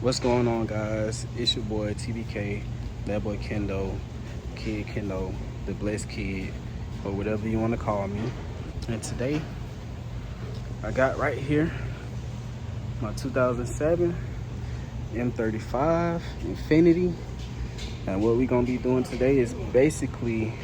What's going on, guys? It's your boy TBK, that boy Kendo, Kid Kendo, the blessed kid, or whatever you want to call me. And today I got right here my 2007 M35 Infiniti. And what we're gonna be doing today is basically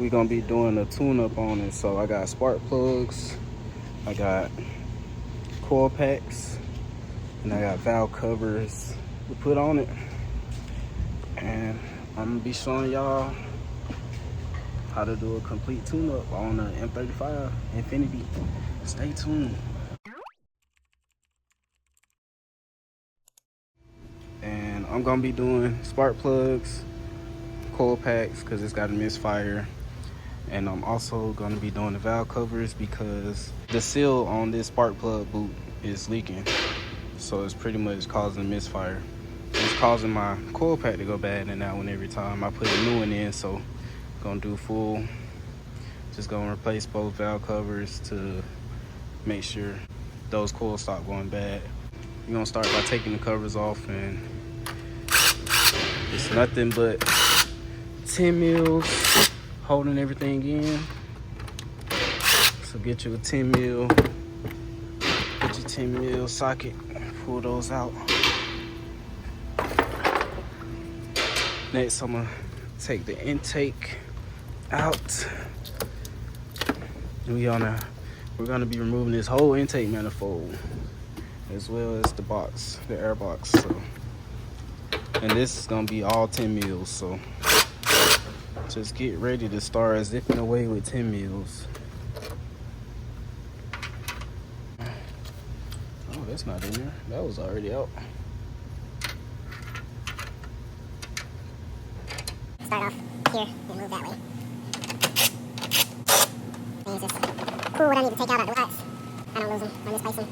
we're gonna be doing a tune-up on it. So I got spark plugs, I got coil packs, and I got valve covers to put on it. And I'm gonna be showing y'all how to do a complete tune-up on the M35 Infiniti. Stay tuned. And I'm gonna be doing spark plugs, coil packs because it's got a misfire, and I'm also gonna be doing the valve covers because the seal on this spark plug boot is leaking, so it's pretty much causing a misfire. It's causing my coil pack to go bad in that one every time I put a new one in. So gonna do full, just gonna replace both valve covers to make sure those coils stop going bad. You're gonna start by taking the covers off, and it's nothing but 10 mils holding everything in. So get you a 10 mil, get your 10 mil socket, pull those out. Next, I'm gonna take the intake out. We're gonna be removing this whole intake manifold, as well as the box, the air box. So, and this is gonna be all 10 mils. So just get ready to start zipping away with 10 mils. Oh, that's not in there. That was already out. Start off here and move that way. And just pull what I need to take out of the lights. I don't lose them. I misplace them.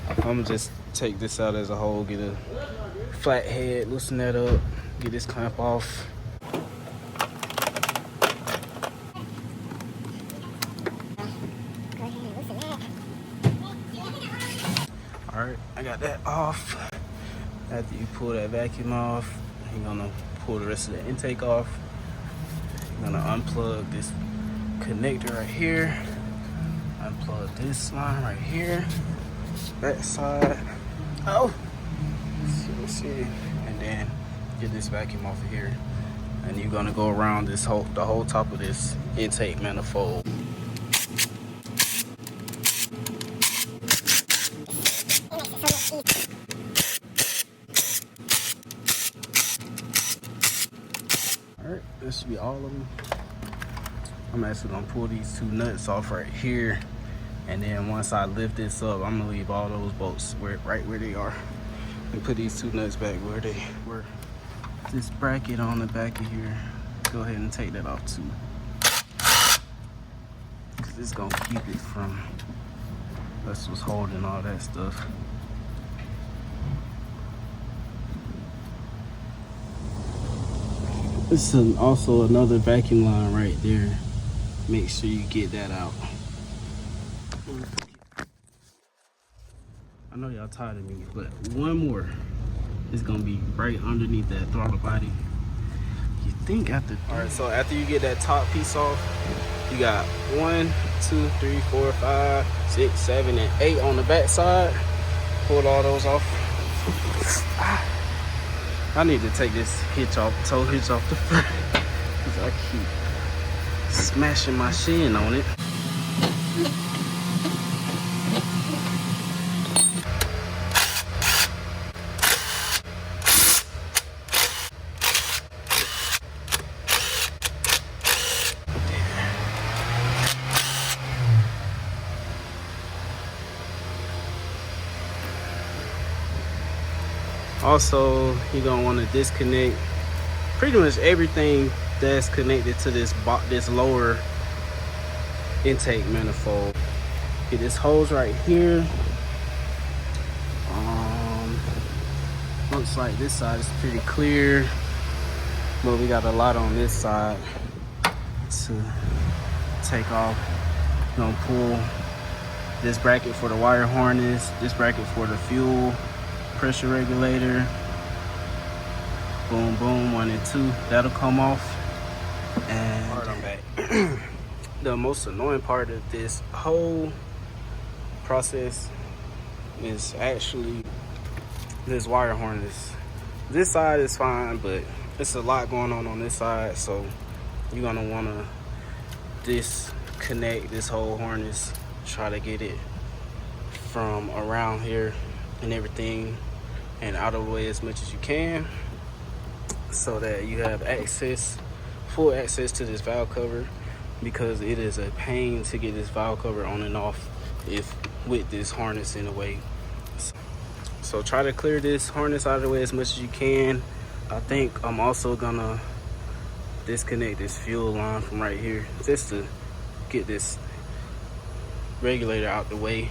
I'm gonna just take this out as a whole, get a flat head, loosen that up, get this clamp off. Go ahead and loosen that. Alright, I got that off. After you pull that vacuum off, you're gonna pull the rest of the intake off. You're gonna unplug this connector right here, unplug this line right here, that side. Oh, let's see, and then get this vacuum off of here. And you're gonna go around this the whole top of this intake manifold. Alright, this should be all of them. I'm actually gonna pull these two nuts off right here, and then once I lift this up, I'm gonna leave all those bolts right where they are, and put these two nuts back where they were. This bracket on the back of here, go ahead and take that off too, because it's gonna keep it from, that's what's holding all that stuff. This is also another vacuum line right there. Make sure you get that out. I know y'all tired of me, but one more is gonna be right underneath that throttle body. You think after, all right, so after you get that top piece off, you got 1, 2, 3, 4, 5, 6, 7, and 8 on the back side. Pull all those off. I need to take this toe hitch off the front, because I keep smashing my shin on it. Also, you're gonna want to disconnect pretty much everything that's connected to this lower intake manifold. Get this hose right here. Looks like this side is pretty clear, but we got a lot on this side to take off. You're gonna pull this bracket for the wire harness, this bracket for the fuel, pressure regulator. Boom, boom, 1 and 2. That'll come off. And all right, I'm back. The most annoying part of this whole process is actually this wire harness. This side is fine, but it's a lot going on this side, so you're gonna wanna disconnect this whole harness, try to get it from around here and everything and out of the way as much as you can, so that you have access, full access to this valve cover, because it is a pain to get this valve cover on and off if with this harness in the way. So try to clear this harness out of the way as much as you can. I think I'm also gonna disconnect this fuel line from right here just to get this regulator out the way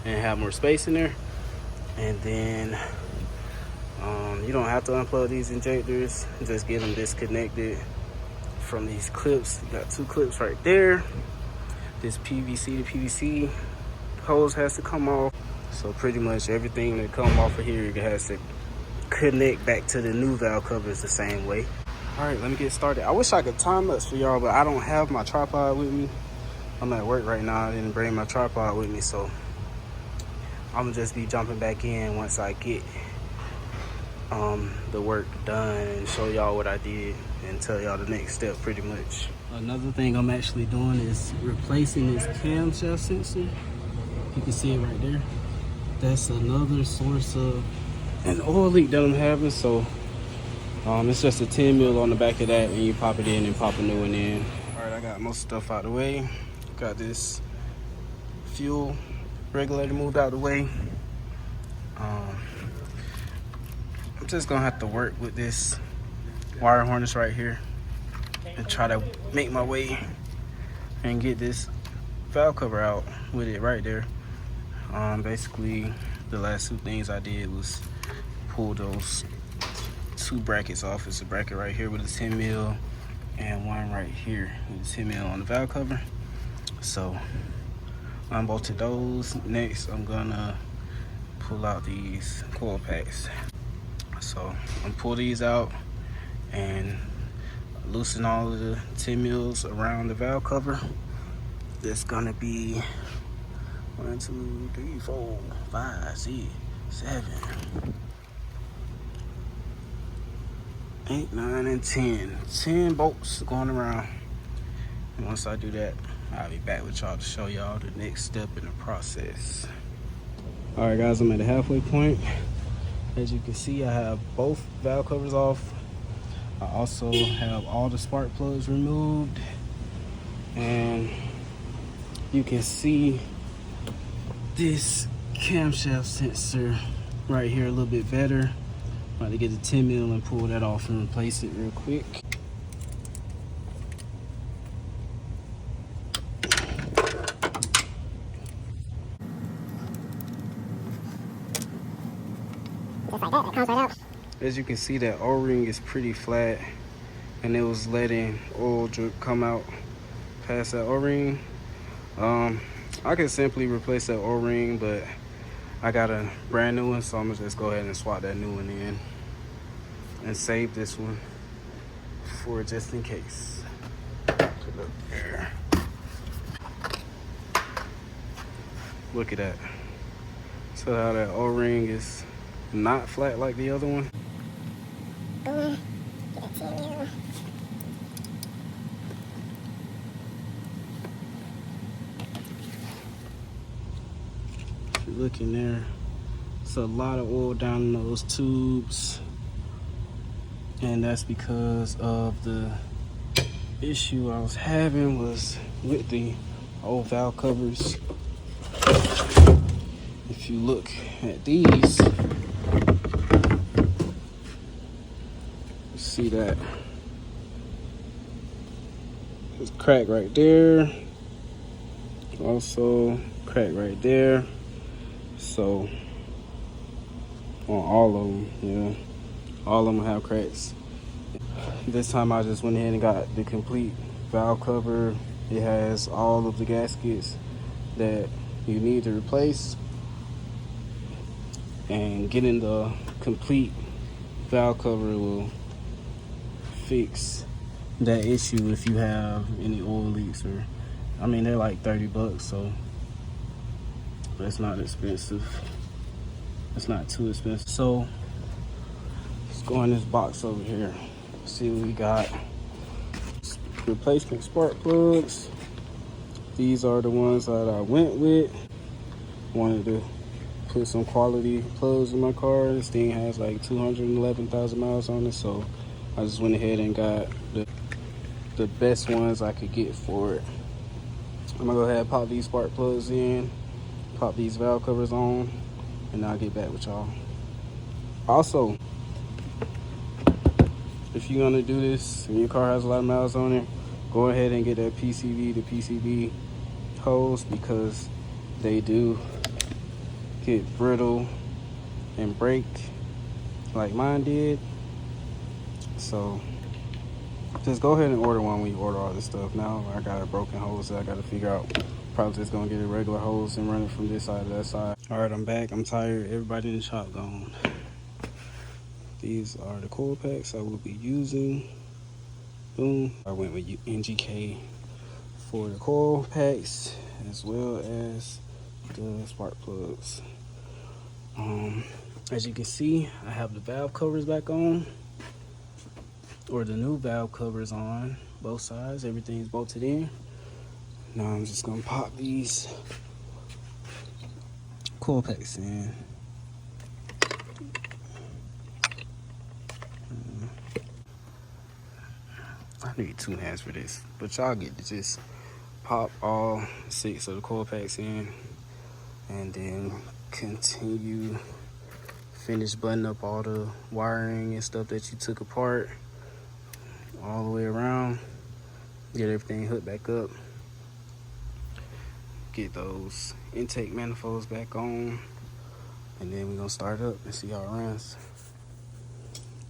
and have more space in there. And then you don't have to unplug these injectors, just get them disconnected from these clips. You got 2 clips right there. This PVC to PVC hose has to come off. So pretty much everything that come off of here has to connect back to the new valve covers the same way. All right, let me get started. I wish I could time lapse for y'all, but I don't have my tripod with me. I'm at work right now. I didn't bring my tripod with me, so I'm gonna just be jumping back in once I get the work done and show y'all what I did and tell y'all the next step pretty much. Another thing I'm actually doing is replacing this camshaft sensor. You can see it right there. That's another source of an oil leak that I'm having. So it's just a 10 mil on the back of that, and you pop it in and pop a new one in. All right, I got most stuff out of the way. Got this fuel regulator moved out of the way. I'm just gonna have to work with this wire harness right here and try to make my way and get this valve cover out with it right there. Basically the last 2 things I did was pull those 2 brackets off. It's a bracket right here with a 10 mil and one right here with a 10 mil on the valve cover. So unbolted those. Next I'm gonna pull out these coil packs. So I'm gonna pull these out and loosen all of the 10 mils around the valve cover. That's gonna be 1, 2, 3, 4, 5, 6, 7, 8, 9, and 10. 10 bolts going around. And once I do that, I'll be back with y'all to show y'all the next step in the process. All right, guys, I'm at the halfway point. As you can see, I have both valve covers off. I also have all the spark plugs removed. And you can see this camshaft sensor right here a little bit better. I'm about to get the 10 mil and pull that off and replace it real quick. Just like that, that comes right out. As you can see, that O-ring is pretty flat, and it was letting oil drip come out past that O-ring. I could simply replace that O-ring, but I got a brand new one, so I'm gonna just go ahead and swap that new one in and save this one for just in case. Put it up there. Look at that. So how that O-ring is not flat like the other one. Boom. Get that 10 mil. If you look in there, it's a lot of oil down in those tubes, and that's because of the issue I was having was with the old valve covers. If you look at these, you see that there's a crack right there, also crack right there. So on all of them, yeah, all of them have cracks. This time I just went ahead and got the complete valve cover. It has all of the gaskets that you need to replace. and getting the complete valve cover will fix that issue if you have any oil leaks. Or I mean, they're like 30 bucks, so it's not expensive. It's not too expensive. So let's go in this box over here, see what we got. Replacement spark plugs. These are the ones that I went with. Wanted to put some quality plugs in my car. This thing has like 211,000 miles on it, so I just went ahead and got the best ones I could get for it. I'm gonna go ahead and pop these spark plugs in, pop these valve covers on, and I'll get back with y'all. Also, if you're gonna do this and your car has a lot of miles on it, go ahead and get that PCV to PCV hose, because they do get brittle and break like mine did. So just go ahead and order one when you order all this stuff. Now I got a broken hose that I gotta figure out. Probably just gonna get a regular hose and run it from this side to that side. All right, I'm back. I'm tired. Everybody in the shop gone. These are the coil packs I will be using. Boom. I went with NGK for the coil packs as well as the spark plugs. As you can see, I have the valve covers back on, or the new valve covers on both sides. Everything's bolted in. Now I'm just gonna pop these coil packs in. I need 2 hands for this, but y'all get to just pop all 6 of the coil packs in, and then continue finish buttoning up all the wiring and stuff that you took apart all the way around. Get everything hooked back up. Get those intake manifolds back on, and then we're gonna start up and see how it runs.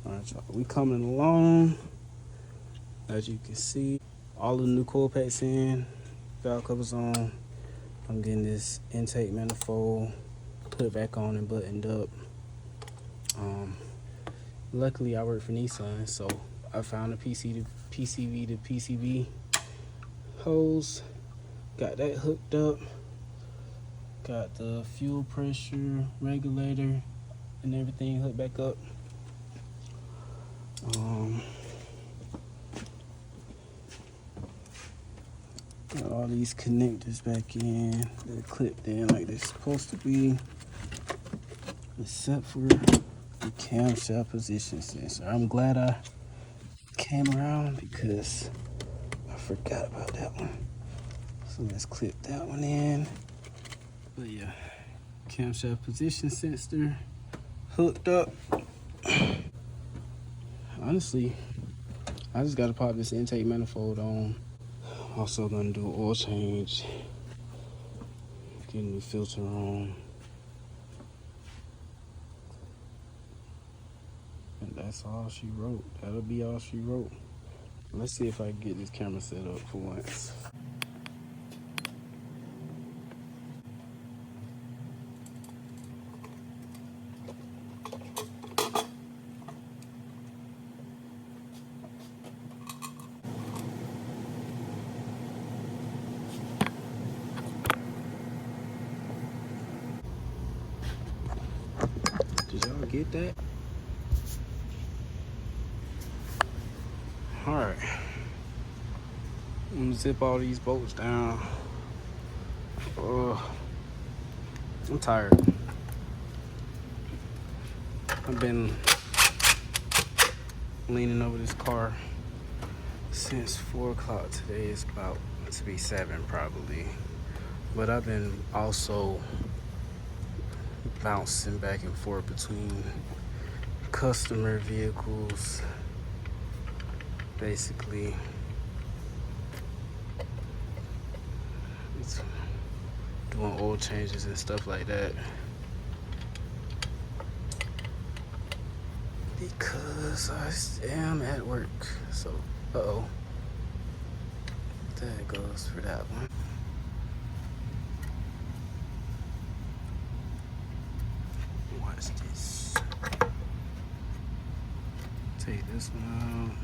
All right, y'all, we coming along. As you can see, all the new coil packs in, valve covers on. I'm getting this intake manifold put back on and buttoned up. Luckily I work for Nissan, so I found a PCV to PCV hose, got that hooked up, got the fuel pressure regulator and everything hooked back up. Got all these connectors back in. They're clipped in like they're supposed to be, except for the camshaft position sensor. I'm glad I came around because I forgot about that one. So let's clip that one in. But yeah, camshaft position sensor hooked up. Honestly, I just gotta pop this intake manifold on. Also gonna do an oil change, getting the filter on. And that's all she wrote. That'll be all she wrote. Let's see if I can get this camera set up for once. Did y'all get that? All right, I'm gonna zip all these bolts down. I'm tired. I've been leaning over this car since 4 o'clock. Today is about to be 7 probably. But I've been also bouncing back and forth between customer vehicles, basically. It's doing oil changes and stuff like that, because I am at work. So, there goes for that one. Watch Take this one out.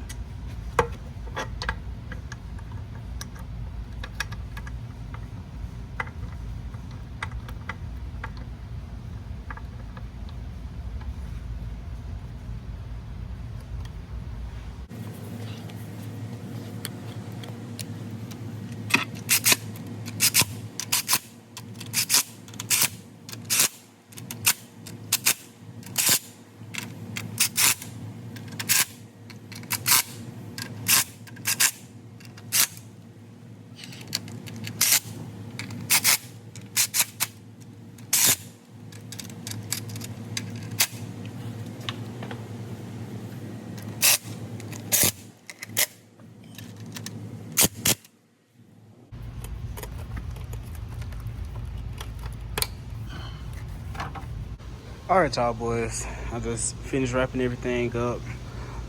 All right, y'all boys, I just finished wrapping everything up.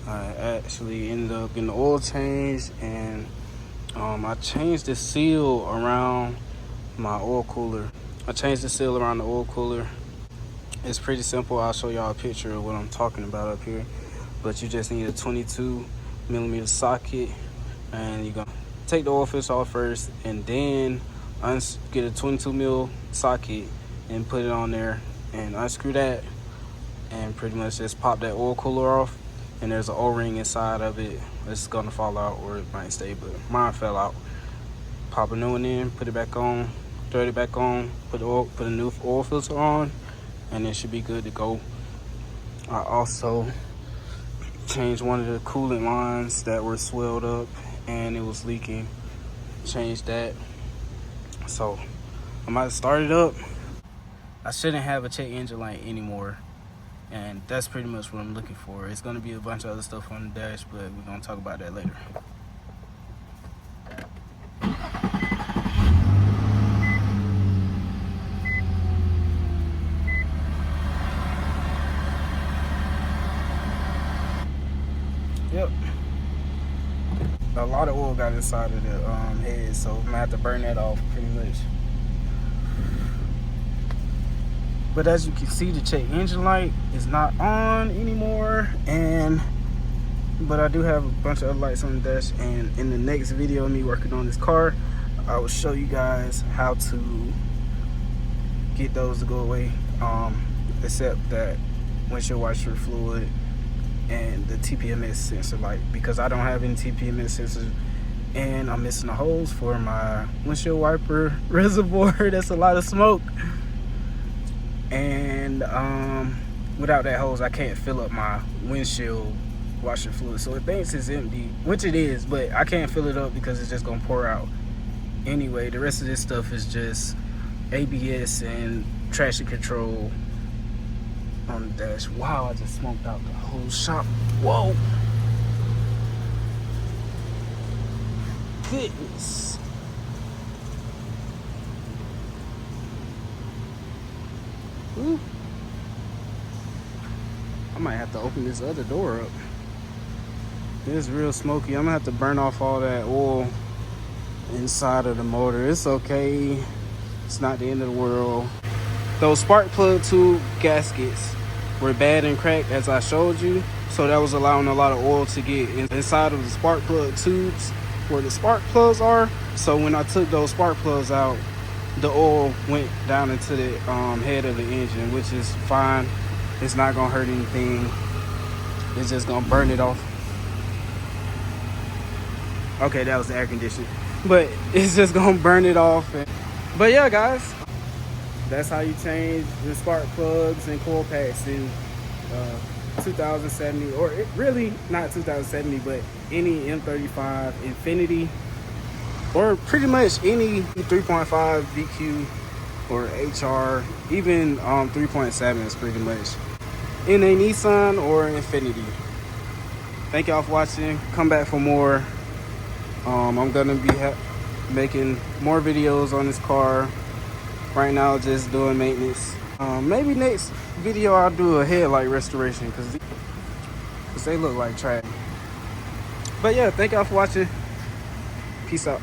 I actually ended up getting the oil change, and I changed the seal around my oil cooler. I changed the seal around the oil cooler. It's pretty simple. I'll show y'all a picture of what I'm talking about up here. But you just need a 22mm socket, and you're gonna take the oil filter off first, and then get a 22mm socket and put it on there, and unscrew that, and pretty much just pop that oil cooler off. And there's an O-ring inside of it. It's gonna fall out, or it might stay, but mine fell out. Pop a new one in, put it back on, thread it back on, put a new oil filter on, and it should be good to go. I also changed one of the coolant lines that were swelled up and it was leaking. Changed that. So I'm about to start it up. I shouldn't have a check engine light anymore, and that's pretty much what I'm looking for. It's going to be a bunch of other stuff on the dash, but we're going to talk about that later. Yep. A lot of oil got inside of the head, so I'm going to have to burn that off pretty much. But as you can see, the check engine light is not on anymore, but I do have a bunch of other lights on the dash, and in the next video of me working on this car, I will show you guys how to get those to go away, except that windshield washer fluid and the TPMS sensor light, because I don't have any TPMS sensors, and I'm missing the hose for my windshield wiper reservoir. That's a lot of smoke. And without that hose, I can't fill up my windshield washer fluid. So it thinks it's empty, which it is, but I can't fill it up because it's just gonna pour out. Anyway, the rest of this stuff is just ABS and traction control on the dash. Wow, I just smoked out the whole shop. Whoa. Goodness. Ooh. I might have to open this other door up. It's real smoky. I'm gonna have to burn off all that oil inside of the motor. It's okay. It's not the end of the world. Those spark plug tube gaskets were bad and cracked, as I showed you. So that was allowing a lot of oil to get inside of the spark plug tubes where the spark plugs are. So when I took those spark plugs out, the oil went down into the head of the engine, which is fine. It's not gonna hurt anything. It's just gonna burn it off. Okay, that was the air conditioning, but it's just gonna burn it off. But yeah, guys, that's how you change the spark plugs and coil packs in 2070, or really not 2070, but any M35 Infiniti, or pretty much any 3.5 VQ or HR, even 3.7 is pretty much in a Nissan or Infiniti. Thank y'all for watching. Come back for more. I'm gonna be making more videos on this car. Right now, just doing maintenance. Maybe next video I'll do a headlight restoration, because they look like trash. But yeah, thank y'all for watching. Peace out.